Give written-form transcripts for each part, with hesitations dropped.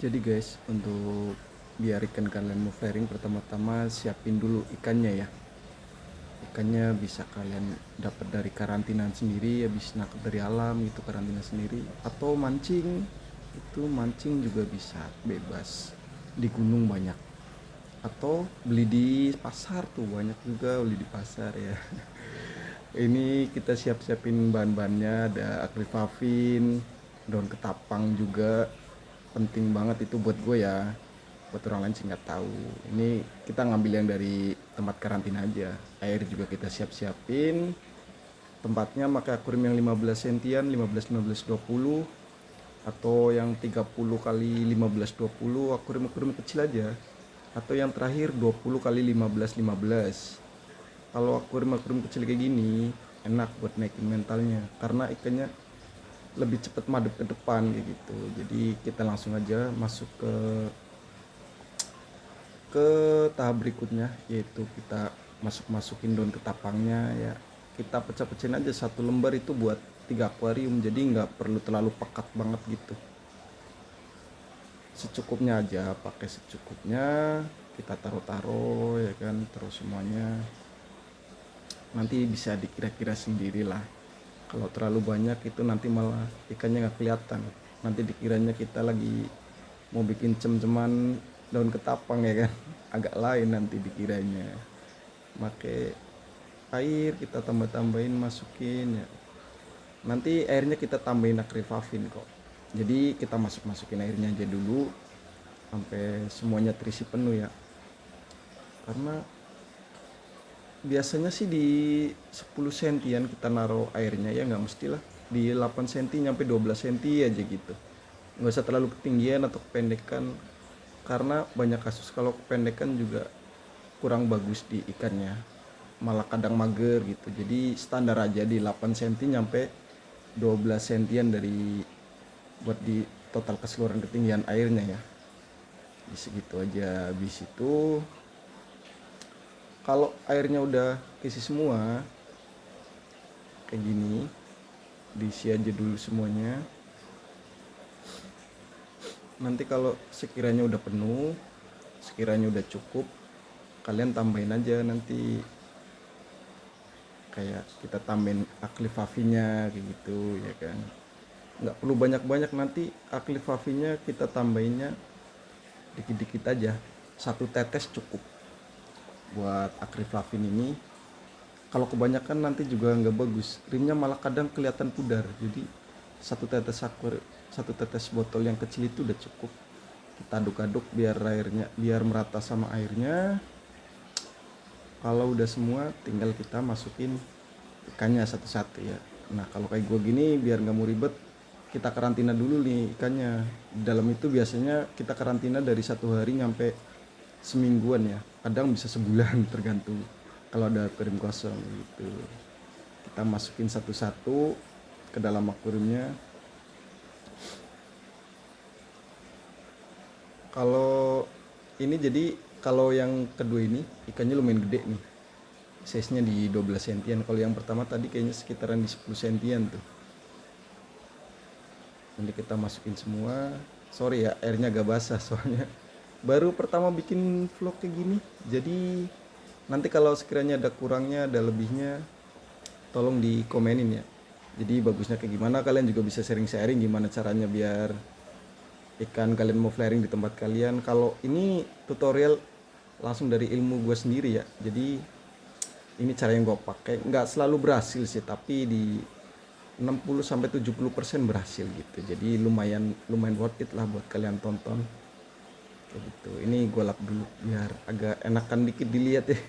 Jadi guys, untuk biar ikan kalian mau flaring, pertama-tama siapin dulu ikannya ya. Ikannya bisa kalian dapat dari karantina sendiri, habis nangkep dari alam gitu, karantina sendiri, atau mancing. Itu mancing juga bisa bebas, di gunung banyak, atau beli di pasar tuh banyak juga, beli di pasar ya. Ini kita siap-siapin bahan-bahannya, ada akrifavin, daun ketapang juga penting banget itu buat gue ya, buat orang lain sih nggak tahu. Ini kita ngambil yang dari tempat karantina aja. Air juga kita siap-siapin, tempatnya pakai akuarium yang 15 sentian, 15 15 20, atau yang 30 kali 15 20, akuarium kecil aja, atau yang terakhir 20 kali 15 15. Kalau akuarium kecil kayak gini enak buat naikin mentalnya, karena ikannya lebih cepat madep ke depan kayak gitu. Jadi kita langsung aja masuk ke tahap berikutnya, yaitu kita masukin daun ketapangnya ya. Kita pecah-pecahin aja satu lembar itu buat 3 akuarium, jadi nggak perlu terlalu pekat banget gitu. Secukupnya aja, pakai secukupnya. Kita taruh-taruh ya kan, terus semuanya nanti bisa dikira-kira sendiri lah. Kalau terlalu banyak itu nanti malah ikannya nggak kelihatan, nanti dikiranya kita lagi mau bikin cem-ceman daun ketapang ya kan. Agak lain nanti dikiranya. Pakai air kita tambah-tambahin, masukin ya, nanti airnya kita tambahin akrifavin kok. Jadi kita masukin airnya aja dulu sampai semuanya terisi penuh ya, karena biasanya sih di 10 sentian kita naruh airnya ya, nggak mestilah di 8 senti nyampe 12 senti aja gitu. Nggak usah terlalu ketinggian atau kependekan, karena banyak kasus kalau kependekan juga kurang bagus di ikannya, malah kadang mager gitu. Jadi standar aja di 8 senti nyampe 12 sentian dari buat di total keseluruhan ketinggian airnya ya. Di segitu aja. Habis itu kalau airnya udah keisi semua kayak gini, diisi aja dulu semuanya. Nanti kalau sekiranya udah penuh, sekiranya udah cukup, kalian tambahin aja nanti, kayak kita tambahin aklifavinya kayak gitu ya kan. Nggak perlu banyak-banyak, nanti aklifavinya kita tambahinnya dikit-dikit aja, 1 tetes cukup buat akriflavin ini. Kalau kebanyakan nanti juga nggak bagus, rimnya malah kadang kelihatan pudar. Jadi 1 tetes botol yang kecil itu udah cukup. Kita aduk-aduk biar merata sama airnya. Kalau udah semua tinggal kita masukin ikannya satu-satu ya. Nah kalau kayak gue gini biar nggak mau ribet, kita karantina dulu nih ikannya. Di dalam itu biasanya kita karantina dari 1 hari nyampe semingguan ya, kadang bisa sebulan tergantung kalau ada akuarium kosong gitu. Kita masukin satu-satu ke dalam akuariumnya. Kalau ini jadi kalau yang kedua ini ikannya lumayan gede nih, size nya di 12 sentian. Kalau yang pertama tadi kayaknya sekitaran di 10 sentian tuh. Nanti kita masukin semua. Sorry ya airnya agak basah soalnya baru pertama bikin vlog kayak gini. Jadi nanti kalau sekiranya ada kurangnya, ada lebihnya, tolong dikomenin ya. Jadi bagusnya kayak gimana, kalian juga bisa sharing-sharing gimana caranya biar ikan kalian mau flaring di tempat kalian. Kalau ini tutorial langsung dari ilmu gue sendiri ya, jadi ini cara yang gue pakai. Nggak selalu berhasil sih, tapi di 60-70% berhasil gitu. Jadi lumayan worth it lah buat kalian tonton kayak gitu. Ini gue lap dulu biar agak enakan dikit dilihat ya.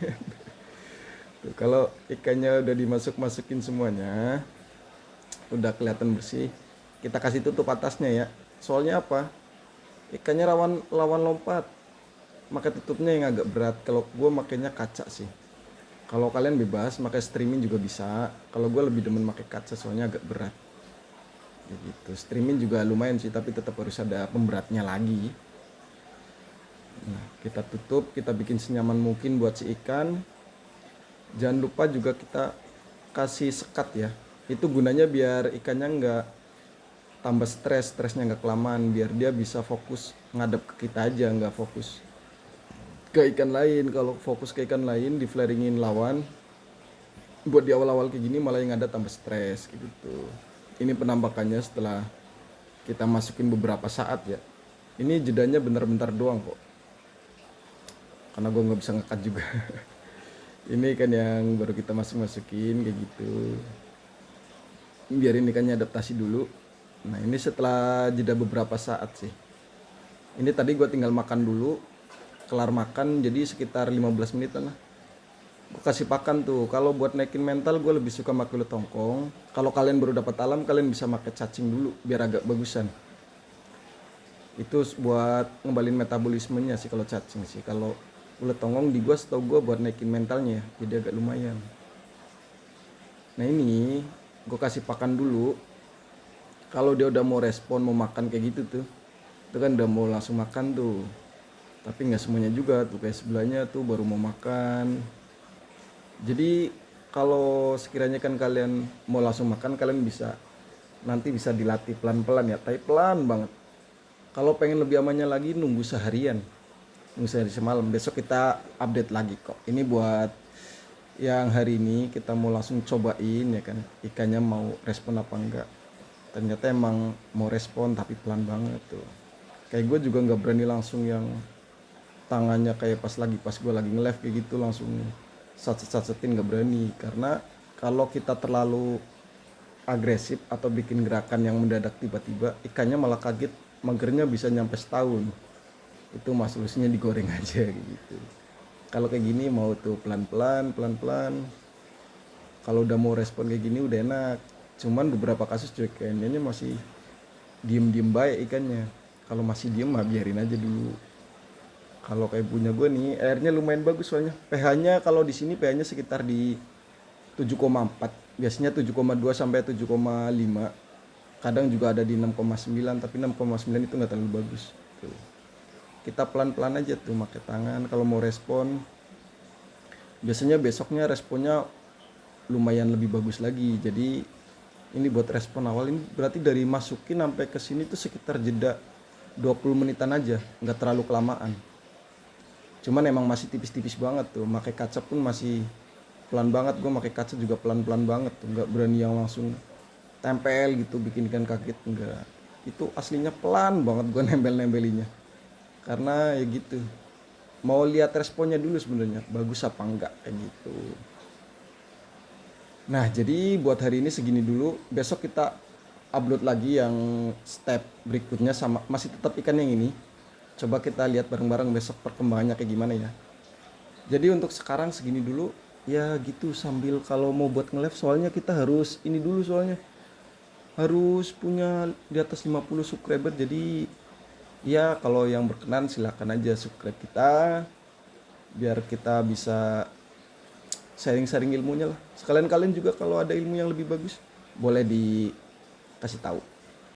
Tuh, kalau ikannya udah masukin semuanya, udah kelihatan bersih, kita kasih tutup atasnya ya. Soalnya apa, ikannya lawan lompat, maka tutupnya yang agak berat. Kalau gue makainya kaca sih. Kalau kalian bebas pakai streaming juga bisa. Kalau gue lebih demen pakai kaca soalnya agak berat ya gitu. Streaming juga lumayan sih, tapi tetap harus ada pemberatnya lagi. Nah kita tutup, kita bikin senyaman mungkin buat si ikan. Jangan lupa juga kita kasih sekat ya, itu gunanya biar ikannya tambah stresnya nggak kelamaan, biar dia bisa fokus ngadep ke kita aja, nggak fokus ke ikan lain. Kalau fokus ke ikan lain di flaringin lawan, buat di awal-awal kayak gini malah yang ada tambah stres gitu. Ini penampakannya setelah kita masukin beberapa saat ya. Ini jedanya bentar-bentar doang kok, karena gue nggak bisa ngekat juga. Ini kan yang baru kita masukin kayak gitu, biarin ikannya adaptasi dulu. Nah ini setelah jeda beberapa saat sih. Ini tadi gue tinggal makan dulu, kelar makan jadi sekitar 15 menitan lah. Gue kasih pakan tuh. Kalau buat naikin mental gue lebih suka pakai ulet tongkong. Kalau kalian baru dapat alam, kalian bisa pakai cacing dulu biar agak bagusan. Itu buat ngembalin metabolismenya sih kalau cacing sih. Kalau ulet tongkong di gua setahu gua buat naikin mentalnya, jadi agak lumayan. Nah ini gue kasih pakan dulu. Kalau dia udah mau respon mau makan kayak gitu tuh, itu kan udah mau langsung makan tuh. Tapi nggak semuanya juga tuh, kayak sebelahnya tuh baru mau makan. Jadi kalau sekiranya kan kalian mau langsung makan, kalian bisa nanti bisa dilatih pelan-pelan ya, tapi pelan banget. Kalau pengen lebih amannya lagi, nunggu seharian, nunggu sehari semalam. Besok kita update lagi kok. Ini buat yang hari ini kita mau langsung cobain ya kan, ikannya mau respon apa enggak. Ternyata emang mau respon tapi pelan banget tuh. Kayak gue juga nggak berani langsung yang tangannya kayak pas gue lagi nge-live kayak gitu langsung satsetin, nggak berani. Karena kalau kita terlalu agresif atau bikin gerakan yang mendadak tiba-tiba, ikannya malah kaget, magernya bisa nyampe setahun. Itu mah solusinya digoreng aja gitu. Kalau kayak gini mau tuh pelan-pelan. Kalau udah mau respon kayak gini udah enak. Cuman beberapa kasus cuy kayaknya masih diem baik ikannya. Kalau masih diem mah biarin aja dulu. Kalau kayak punya gue nih, airnya lumayan bagus soalnya. pH-nya kalau di sini pH-nya sekitar di 7,4. Biasanya 7,2 sampai 7,5. Kadang juga ada di 6,9, tapi 6,9 itu nggak terlalu bagus. Tuh. Kita pelan-pelan aja tuh pakai tangan. Kalau mau respon, biasanya besoknya responnya lumayan lebih bagus lagi. Jadi ini buat respon awal ini berarti dari masukin sampai ke sini tuh sekitar jeda 20 menitan aja, nggak terlalu kelamaan. Cuman emang masih tipis-tipis banget tuh. Pakai kaca pun masih pelan banget. Gue pakai kaca juga pelan-pelan banget tuh, nggak berani yang langsung tempel gitu bikin ikan kaget, enggak. Itu aslinya pelan banget gue nempel-nempelinya. Karena ya gitu, mau lihat responnya dulu sebenarnya bagus apa enggak kayak gitu. Nah jadi buat hari ini segini dulu. Besok kita upload lagi yang step berikutnya sama masih tetap ikan yang ini. Coba kita lihat bareng-bareng besok perkembangannya kayak gimana ya. Jadi untuk sekarang segini dulu ya gitu, sambil kalau mau buat nge-live soalnya kita harus ini dulu, soalnya harus punya di atas 50 subscriber. Jadi ya kalau yang berkenan silakan aja subscribe kita biar kita bisa sharing-sharing ilmunya lah. Sekalian kalian juga kalau ada ilmu yang lebih bagus boleh dikasih tahu.